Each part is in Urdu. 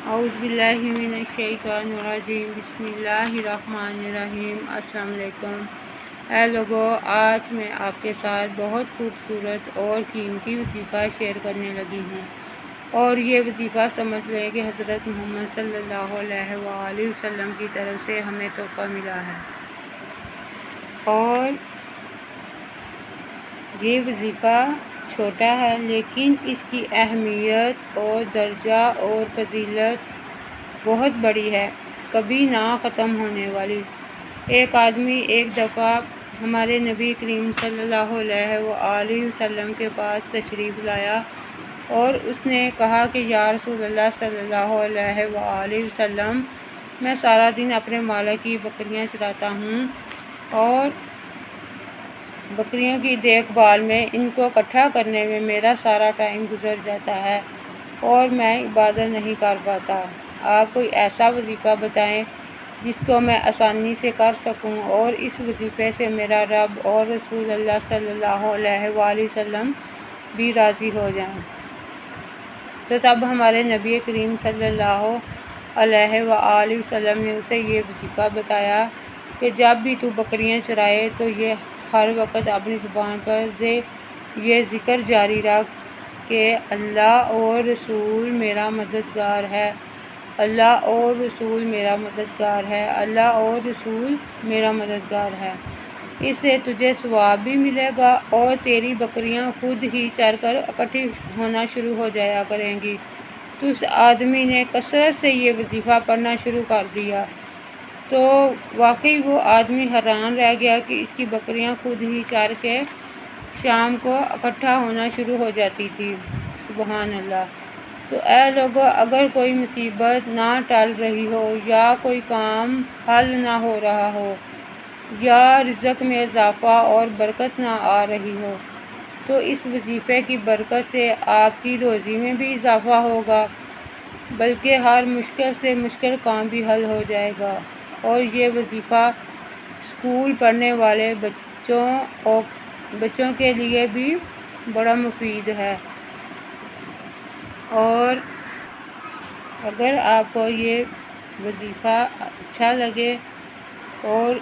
اعوذ باللہ من الشیطان الرجیم، بسم اللہ الرحمن الرحیم۔ السلام علیکم۔ اے لوگو، آج میں آپ کے ساتھ بہت خوبصورت اور قیمتی وظیفہ شیئر کرنے لگی ہوں، اور یہ وظیفہ سمجھ لیں کہ حضرت محمد صلی اللہ علیہ وآلہ وسلم کی طرف سے ہمیں تحفہ ملا ہے، اور یہ وظیفہ چھوٹا ہے لیکن اس کی اہمیت اور درجہ اور فضیلت بہت بڑی ہے، کبھی نہ ختم ہونے والی۔ ایک آدمی ایک دفعہ ہمارے نبی کریم صلی اللہ علیہ وآلہ وسلم کے پاس تشریف لایا اور اس نے کہا کہ یا رسول اللہ صلی اللہ علیہ وآلہ وسلم، میں سارا دن اپنے مالک کی بکریاں چراتا ہوں اور بکریوں کی دیکھ بھال میں، ان کو اکٹھا کرنے میں میرا سارا ٹائم گزر جاتا ہے اور میں عبادت نہیں کر پاتا۔ آپ کوئی ایسا وظیفہ بتائیں جس کو میں آسانی سے کر سکوں اور اس وظیفے سے میرا رب اور رسول اللہ صلی اللہ علیہ وآلہ وسلم بھی راضی ہو جائیں۔ تو تب ہمارے نبی کریم صلی اللہ علیہ وآلہ وسلم نے اسے یہ وظیفہ بتایا کہ جب بھی تو بکریاں چرائے تو یہ ہر وقت اپنی زبان پر یہ ذکر جاری رکھ کہ اللہ اور رسول میرا مددگار ہے، اللہ اور رسول میرا مددگار ہے، اللہ اور رسول میرا مددگار ہے۔ اس سے تجھے ثواب بھی ملے گا اور تیری بکریاں خود ہی چر کر اکٹھی ہونا شروع ہو جایا کریں گی۔ تو اس آدمی نے کثرت سے یہ وظیفہ پڑھنا شروع کر دیا، تو واقعی وہ آدمی حیران رہ گیا کہ اس کی بکریاں خود ہی چر کے شام کو اکٹھا ہونا شروع ہو جاتی تھی۔ سبحان اللہ۔ تو اے لوگو، اگر کوئی مصیبت نہ ٹل رہی ہو، یا کوئی کام حل نہ ہو رہا ہو، یا رزق میں اضافہ اور برکت نہ آ رہی ہو، تو اس وظیفے کی برکت سے آپ کی روزی میں بھی اضافہ ہوگا، بلکہ ہر مشکل سے مشکل کام بھی حل ہو جائے گا۔ اور یہ وظیفہ اسکول پڑھنے والے بچوں کے لیے بھی بڑا مفید ہے۔ اور اگر آپ کو یہ وظیفہ اچھا لگے اور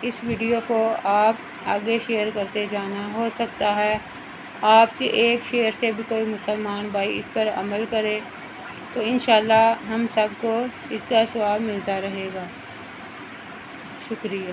اس ویڈیو کو آپ آگے شیئر کرتے جانا، ہو سکتا ہے آپ کے ایک شیئر سے بھی کوئی مسلمان بھائی اس پر عمل کرے، تو انشاءاللہ ہم سب کو اس کا ثواب ملتا رہے گا۔ شکریہ۔